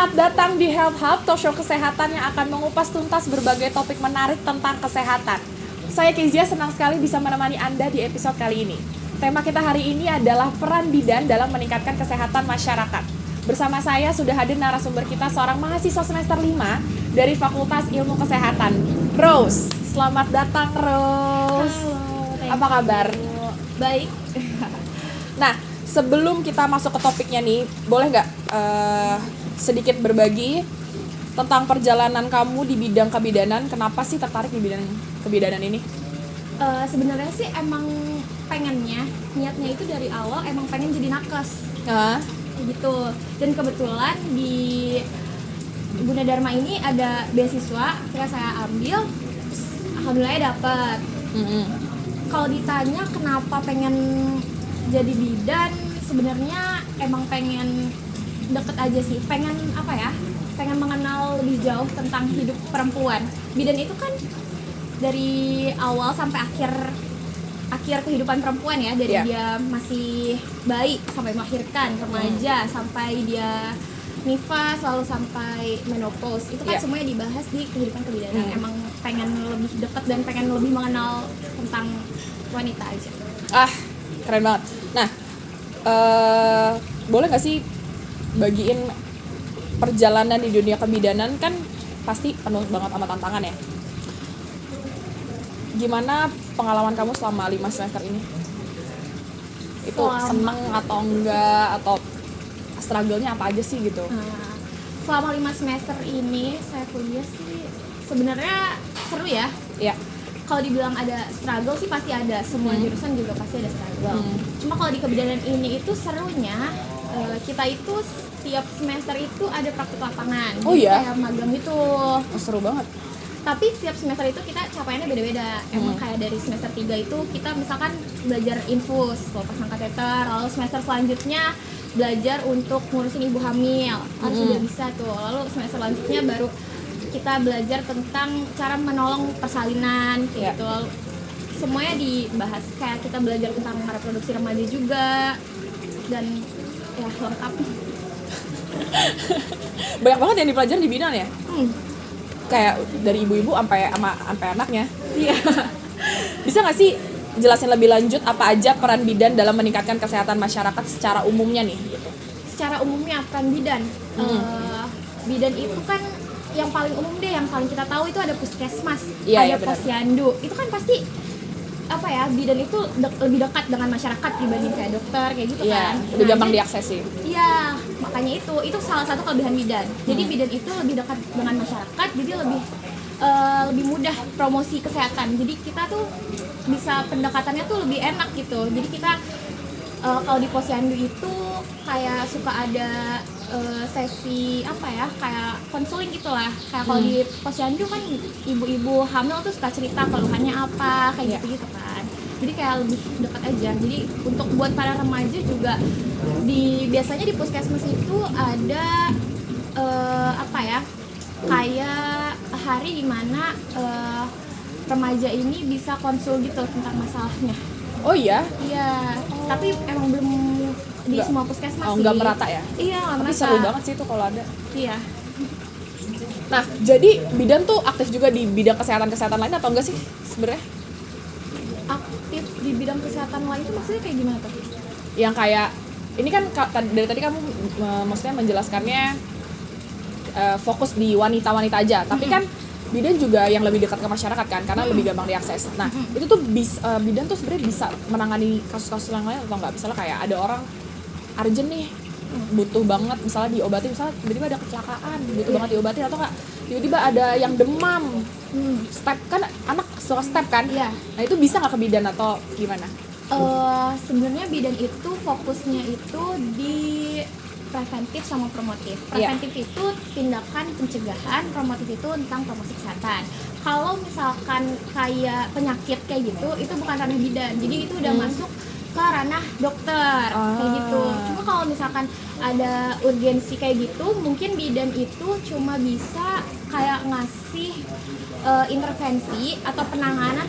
Selamat datang di Health Hub, talk show kesehatan yang akan mengupas tuntas berbagai topik menarik tentang kesehatan. Saya Kezia, senang sekali bisa menemani Anda di episode kali ini. Tema kita hari ini adalah peran bidan dalam meningkatkan kesehatan masyarakat. Bersama saya sudah hadir narasumber kita, seorang mahasiswa semester 5 dari Fakultas Ilmu Kesehatan, Rose. Selamat datang, Rose. Halo, apa kabar? Baik. Nah, sebelum kita masuk ke topiknya nih, boleh nggak sedikit berbagi tentang perjalanan kamu di bidang kebidanan? Kenapa sih tertarik di bidang kebidanan ini? Sebenarnya sih emang pengennya, niatnya itu dari awal emang pengen jadi nakes. Gitu. Dan kebetulan di Gunadarma ini ada beasiswa, akhirnya saya ambil, alhamdulillah dapet. Kalau ditanya kenapa pengen jadi bidan, sebenarnya emang pengen deket aja sih, pengen mengenal lebih jauh tentang hidup perempuan. Bidan itu kan dari awal sampai akhir kehidupan perempuan ya, dari dia masih bayi sampai melahirkan, remaja sampai dia nifas, lalu sampai menopause, itu kan semuanya dibahas di kehidupan kebidanan. Emang pengen lebih deket dan pengen lebih mengenal tentang wanita aja. Keren banget. Nah, boleh nggak sih bagiin perjalanan di dunia kebidanan? Kan pasti penuh banget sama tantangan ya. Gimana pengalaman kamu selama 5 semester ini? Itu seneng atau enggak, atau struggle-nya apa aja sih gitu? Selama 5 semester ini saya kuliah sih sebenarnya seru ya. Iya. Kalau dibilang ada struggle sih pasti ada, semua jurusan juga pasti ada struggle. Cuma kalau di kebidanan ini itu serunya kita itu setiap semester itu ada praktik lapangan. Oh iya? Kayak magang itu. Seru banget. Tapi setiap semester itu kita capaiannya beda-beda. Emang kayak dari semester 3 itu kita misalkan belajar infus, pasang kateter, lalu semester selanjutnya belajar untuk ngurusin ibu hamil, harus udah bisa tuh. Lalu semester selanjutnya baru kita belajar tentang cara menolong persalinan kayak gitu. Semuanya dibahas, kayak kita belajar tentang reproduksi remaja juga, dan ya lengkap. Banyak banget yang dipelajari di bidan ya? Kayak dari ibu-ibu sampai anaknya. Iya. Bisa nggak sih jelasin lebih lanjut apa aja peran bidan dalam meningkatkan kesehatan masyarakat secara umumnya nih? Gitu. Secara umumnya peran bidan, bidan itu kan yang paling umum deh, yang paling kita tahu itu ada puskesmas, ada posyandu. Itu kan pasti bidan itu lebih dekat dengan masyarakat dibanding kayak dokter kayak gitu kan. Lebih gampang diaksesi. Iya, makanya itu salah satu kelebihan bidan. Jadi bidan itu lebih dekat dengan masyarakat, jadi lebih mudah promosi kesehatan. Jadi kita tuh bisa pendekatannya tuh lebih enak gitu. Jadi kita kalau di posyandu itu kayak suka ada sesi kayak konseling gitulah. Kayak kalau di posyandu kan ibu-ibu hamil tuh suka cerita keluhannya apa kayak gitu kan. Jadi kayak lebih dekat aja. Jadi untuk buat para remaja juga biasanya di puskesmas itu ada kayak hari dimana remaja ini bisa konsul gitu tentang masalahnya. Oh iya? Iya, tapi emang belum di semua puskesmas sih. Nggak merata ya? Iya, nggak merata. Tapi seru banget sih itu kalau ada. Iya. Nah, jadi bidan tuh aktif juga di bidang kesehatan lain atau enggak sih sebenarnya? Aktif di bidang kesehatan lain itu maksudnya kayak gimana tuh? Yang kayak, ini kan dari tadi kamu maksudnya menjelaskannya fokus di wanita-wanita aja, tapi kan bidan juga yang lebih dekat ke masyarakat kan, karena lebih gampang diakses. Nah, itu tuh bidan tuh sebenarnya bisa menangani kasus-kasus yang lain atau enggak? Misalnya kayak ada orang urgent nih, butuh banget misalnya diobati, misalnya tiba-tiba ada kecelakaan, butuh banget diobati, atau enggak tiba-tiba ada yang demam, step kan, anak suka step kan? Nah, itu bisa nggak ke bidan atau gimana? Sebenarnya bidan itu fokusnya itu di preventif sama promotif. Preventif itu tindakan pencegahan, promotif itu tentang promosi kesehatan. Kalau misalkan kayak penyakit kayak gitu, itu bukan ranah bidan, jadi itu udah masuk ke ranah dokter kayak gitu. Cuma kalau misalkan ada urgensi kayak gitu, mungkin bidan itu cuma bisa kayak ngasih intervensi atau penanganan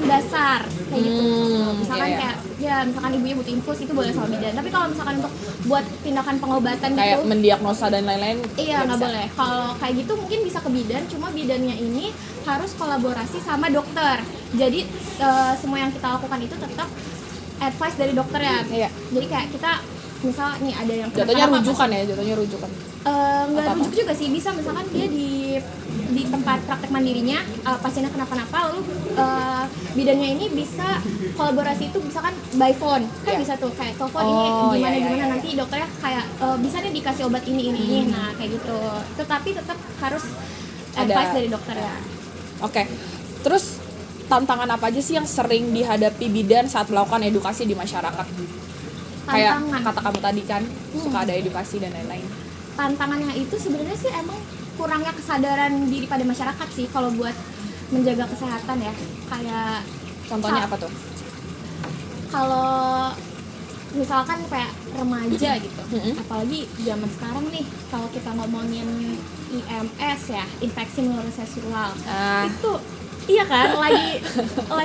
dasar kayak gitu. Misalkan kayak ya Iya, misalkan ibunya butuh infus itu boleh sama bidan. Tapi kalau misalkan untuk buat tindakan pengobatan kayak gitu, mendiagnosa dan lain-lain iya nggak bisa. boleh. Kalau kayak gitu mungkin bisa ke bidan, cuma bidannya ini harus kolaborasi sama dokter. Jadi semua yang kita lakukan itu tetap advice dari dokter ya. Iya. Jadi kayak kita misal nih ada yang Jatuhnya rujukan. nggak Atau rujuk juga sih, bisa misalkan dia di tempat praktek mandirinya pasiennya kenapa-napa, lalu bidannya ini bisa kolaborasi itu misalkan by phone kan, Iya. bisa tuh kayak telepon Oh, ini iya, gimana iya. nanti dokternya kayak bisa nih dikasih obat ini nah kayak gitu, tetapi tetap harus advice dari dokter ya. Oke. Terus tantangan apa aja sih yang sering dihadapi bidan saat melakukan edukasi di masyarakat? Kayak Tantangan. kata kamu tadi kan, suka ada edukasi dan lain-lain. Tantangannya itu sebenarnya sih emang kurangnya kesadaran diri pada masyarakat sih kalau buat menjaga kesehatan ya. Kayak Contohnya apa tuh? kalau misalkan kayak remaja gitu, Mm-mm. apalagi zaman sekarang nih kalau kita ngomongin IMS ya, infeksi menular seksual, itu iya kan lagi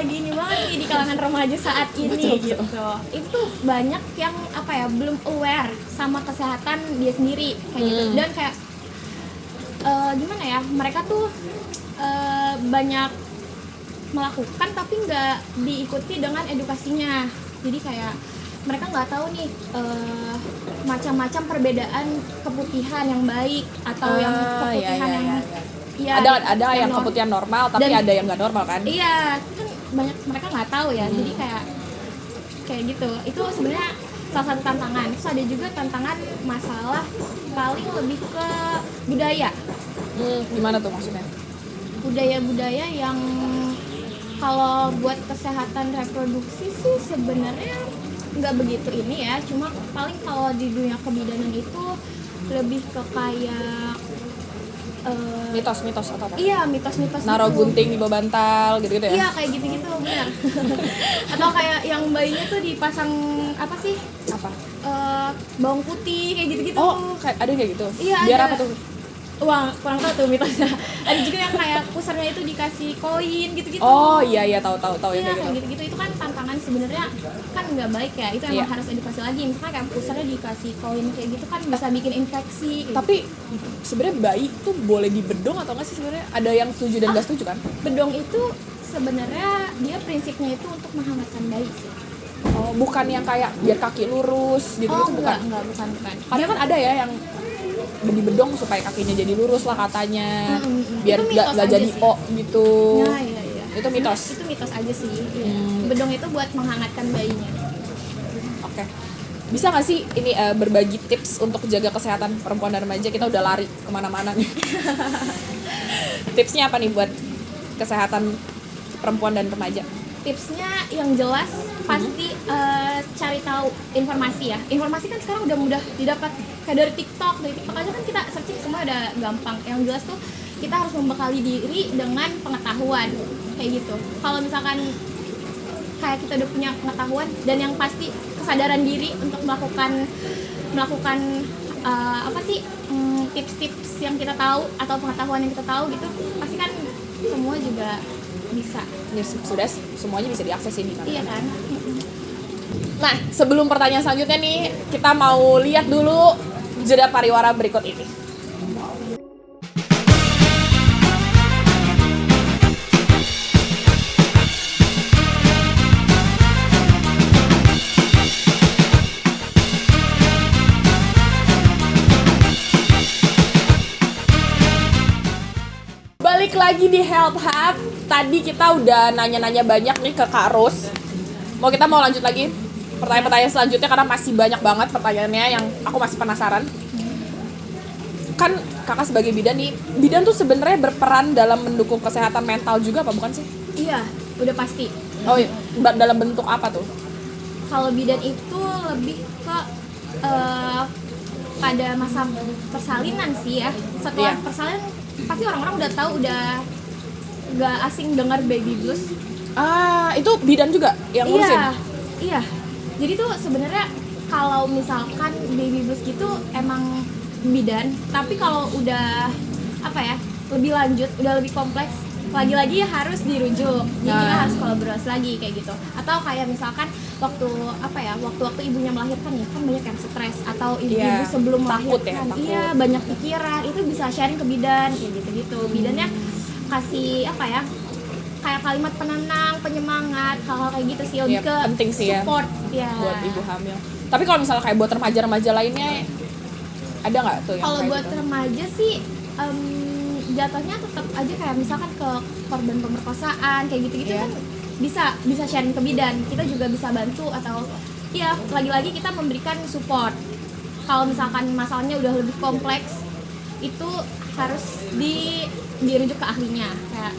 ini banget nih di kalangan remaja saat ini. Betul. Gitu. Itu banyak yang apa ya, belum aware sama kesehatan dia sendiri kayak gitu, dan kayak gimana ya, mereka tuh banyak melakukan tapi nggak diikuti dengan edukasinya. Jadi kayak mereka nggak tahu nih macam-macam perbedaan keputihan yang baik atau yang keputihan yang ya, ada yang keputihan normal tapi dan- ada yang nggak normal kan? iya kan banyak mereka nggak tahu ya. Jadi kayak gitu, itu sebenarnya salah satu tantangan. Terus ada juga tantangan masalah paling lebih ke budaya. Gimana tuh maksudnya? Budaya-budaya yang kalau buat kesehatan reproduksi sih sebenarnya nggak begitu ini ya, cuma paling kalau di dunia kebidanan itu lebih ke kayak Mitos-mitos atau apa? iya, mitos-mitos Naruh gitu. gunting di bawah bantal gitu-gitu ya? Iya kayak gitu-gitu benar. Atau kayak yang bayinya tuh dipasang apa sih, Apa? bawang putih kayak gitu-gitu. Oh, kayak ada kayak gitu? Iya, Biar ada. apa tuh? Wah, kurang tahu tuh mitosnya. Ada juga yang kayak pusarnya itu dikasih koin gitu-gitu. Oh iya tahu Iya yang kayak kayak gitu. gitu-gitu, itu kan tantangan sebenarnya kan nggak baik ya, itu emang Iya. harus edukasi lagi. Misalnya kayak pusarnya dikasih koin kayak gitu kan bisa bikin infeksi kayak Tapi sebenarnya bayi tuh boleh dibedong atau nggak sih sebenarnya? Ada yang setuju dan nggak setuju kan? gitu. Bedong itu sebenarnya dia prinsipnya itu untuk menghangatkan bayi sih. Oh, bukan yang kayak biar kaki lurus gitu Oh bukan. bukan. Kadang kan ada ya yang dibedong supaya kakinya jadi lurus lah katanya. Biar Itu nggak mitos aja jadi sih. O gitu. Nah, iya. Itu mitos. Itu mitos aja sih. Iya. Bedong itu buat menghangatkan bayinya. Oke. Bisa nggak sih ini berbagi tips untuk jaga kesehatan perempuan dan remaja? Kita udah lari kemana-mana nih. Tipsnya apa nih buat kesehatan perempuan dan remaja? Tipsnya yang jelas pasti cari tahu informasi ya. Informasi kan sekarang udah mudah didapat, kayak dari TikTok aja kan kita searching semua udah gampang. Yang jelas tuh kita harus membekali diri dengan pengetahuan kayak gitu. Kalau misalkan kayak kita udah punya pengetahuan dan yang pasti kesadaran diri untuk melakukan apa sih tips-tips yang kita tahu atau pengetahuan yang kita tahu gitu, pasti kan semua juga bisa. Ya, sudah semuanya bisa diakses ini kan. Iya kan? Nah, sebelum pertanyaan selanjutnya nih, kita mau lihat dulu jeda pariwara berikut ini. Balik lagi di Health Hub. Tadi kita udah nanya-nanya banyak nih ke Kak Ros. Kita mau lanjut lagi pertanyaan-pertanyaan selanjutnya karena masih banyak banget pertanyaannya yang aku masih penasaran. Kan kakak sebagai bidan nih, bidan tuh sebenarnya berperan dalam mendukung kesehatan mental juga apa bukan sih? Iya, udah pasti. Oh iya, dalam bentuk apa tuh? Kalau bidan itu lebih ke pada masa persalinan sih ya. Setelah Iya. persalinan pasti orang-orang udah tahu, udah gak asing dengar baby blues. Itu bidan juga yang ngurusin? Iya. Jadi tuh sebenarnya kalau misalkan baby blues gitu emang bidan, tapi kalau udah apa ya, lebih lanjut, udah lebih kompleks, lagi-lagi harus dirujuk, jadi kita harus kolaborasi lagi kayak gitu. Atau kayak misalkan waktu ibunya melahirkan nih, kan banyak yang stres, atau ibu sebelum melahirkan banyak pikiran, itu bisa sharing ke bidan kayak gitu. Bidannya kasih kayak kalimat penenang, penyemangat, hal-hal kayak gitu sih, lebih ke penting sih support ya buat ibu hamil. Tapi kalau misalnya kayak buat remaja-remaja lainnya ada nggak tuh yang kalau buat gitu? Remaja sih jatuhnya tetap aja kayak misalkan ke korban pemerkosaan kayak gitu-gitu kan bisa sharing ke bidan, kita juga bisa bantu, atau lagi-lagi kita memberikan support. Kalau misalkan masalahnya udah lebih kompleks, itu harus dirujuk ke ahlinya kayak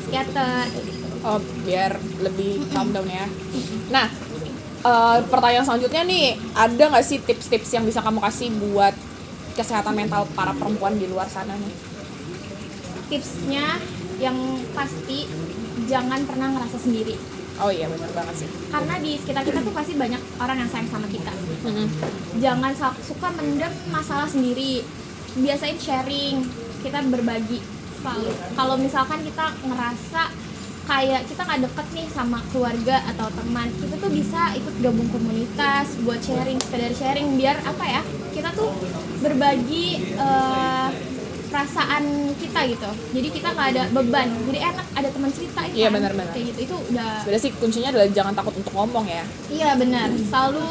psikiater gitu. Oh, biar lebih calm down ya. Nah, pertanyaan selanjutnya nih, ada nggak sih tips-tips yang bisa kamu kasih buat kesehatan mental para perempuan di luar sana nih? Tipsnya yang pasti jangan pernah ngerasa sendiri. Oh iya, benar banget sih. Karena di sekitar kita tuh pasti banyak orang yang sayang sama kita. Jangan suka mendem masalah sendiri. Biasain sharing, kita berbagi selalu. Kalau misalkan kita ngerasa kayak kita nggak deket nih sama keluarga atau teman, kita tuh bisa ikut gabung komunitas buat sekedar sharing, biar kita tuh berbagi perasaan kita gitu, jadi kita nggak ada beban, jadi enak ada teman cerita itu. Iya, benar-benar kayak gitu, itu udah sebenarnya sih kuncinya adalah jangan takut untuk ngomong ya. Iya benar, selalu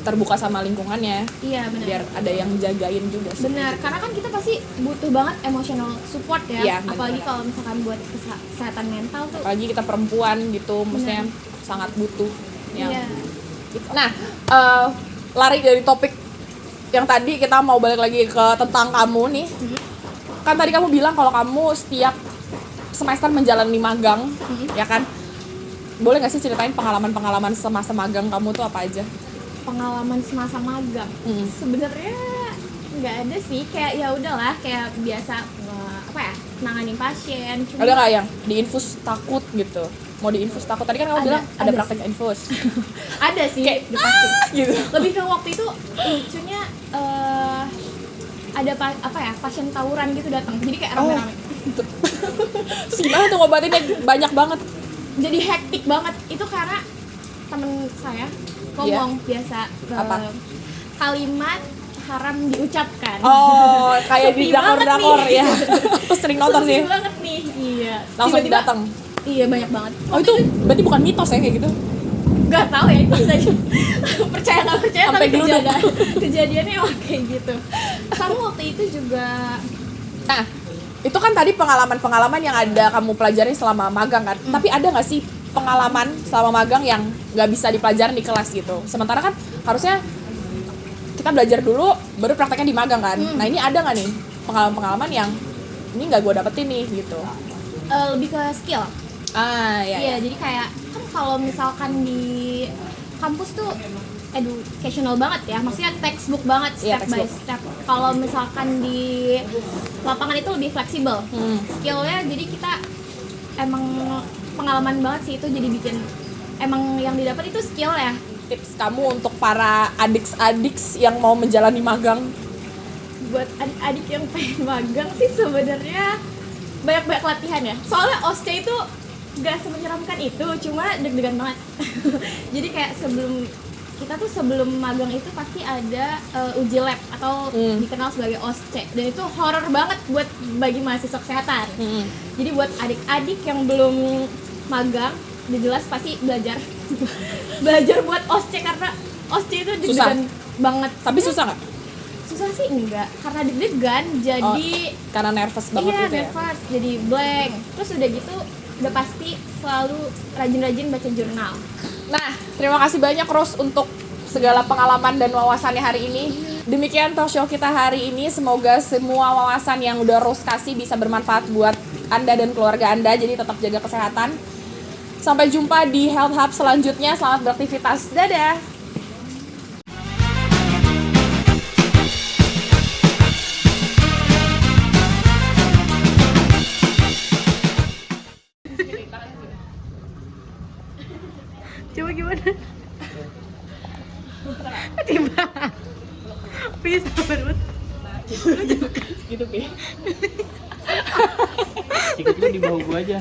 terbuka sama lingkungannya. Iya benar, biar ada yang jagain juga sih. Benar, karena kan kita pasti butuh banget emotional support ya, Iya, apalagi kalau misalkan buat kesehatan mental tuh, apalagi kita perempuan gitu, maksudnya sangat butuh yang gitu. Nah, lari dari topik yang tadi, kita mau balik lagi ke tentang kamu nih. Kan tadi kamu bilang kalau kamu setiap semester menjalani magang, ya kan? Boleh nggak sih ceritain pengalaman-pengalaman semasa magang kamu tuh apa aja? Pengalaman semasa magang, sebenarnya nggak ada sih, kayak ya udahlah kayak biasa nanganin pasien. Cuma ada nggak yang diinfus takut gitu? Mau diinfus takut? Tadi kan kamu bilang ada praktek infus. Ada sih, kayak pasti. Gitu. Lebih ke waktu itu lucunya ada pasien tawuran gitu datang, jadi kayak rame-rame. Terus gimana tuh ngobatinnya? Banyak banget. Jadi hektik banget itu karena temen saya ngomong biasa kalimat haram diucapkan. Oh, kayak di drakor-drakor ya. Aku sering nonton sih. Sepi banget nih. Iya. Langsung datang. Iya, banyak banget. Oh, itu berarti bukan mitos ya kayak gitu? Gak tahu ya, itu bisa percaya nggak percaya, sampai tapi kejadiannya emang kayak gitu. Kamu waktu itu juga. Nah, itu kan tadi pengalaman-pengalaman yang ada kamu pelajari selama magang kan. Tapi ada nggak sih pengalaman selama magang yang nggak bisa dipelajarin di kelas gitu? Sementara kan harusnya kita belajar dulu, baru prakteknya di magang kan. Nah, ini ada nggak nih pengalaman-pengalaman yang ini nggak gue dapetin nih gitu? Lebih ke skill. Iya, jadi kayak kan kalau misalkan di kampus tuh educational banget ya, maksudnya textbook banget, step by step. Kalau misalkan di lapangan itu lebih fleksibel. Skillnya jadi kita emang pengalaman banget sih, itu jadi bikin emang yang didapat itu skill ya. Tips kamu untuk para adik-adik yang mau menjalani magang? Buat adik-adik yang pengen magang sih sebenarnya banyak-banyak latihan ya. Soalnya OSCE itu gak semenyeramkan itu, cuma deg-degan banget. Jadi kayak sebelum magang itu pasti ada uji lab atau dikenal sebagai OSCE, dan itu horor banget buat bagi mahasiswa kesehatan. Jadi buat adik-adik yang belum magang, udah jelas pasti belajar buat OSCE, karena OSCE itu deg-degan banget. Tapi susah nggak? Susah sih enggak, karena deg-degan jadi karena nervous banget gitu ya? Nervous, jadi blank. Terus udah gitu udah pasti selalu rajin-rajin baca jurnal. Nah, terima kasih banyak Ros untuk segala pengalaman dan wawasannya hari ini. Demikian talk show kita hari ini. Semoga semua wawasan yang udah Ros kasih bisa bermanfaat buat Anda dan keluarga Anda. Jadi tetap jaga kesehatan. Sampai jumpa di Health Hub selanjutnya. Selamat beraktivitas. Dadah! Coba gimana? Tiba. Please, sabar banget. Gitu, Pi. Sikut lu di bahu gua aja.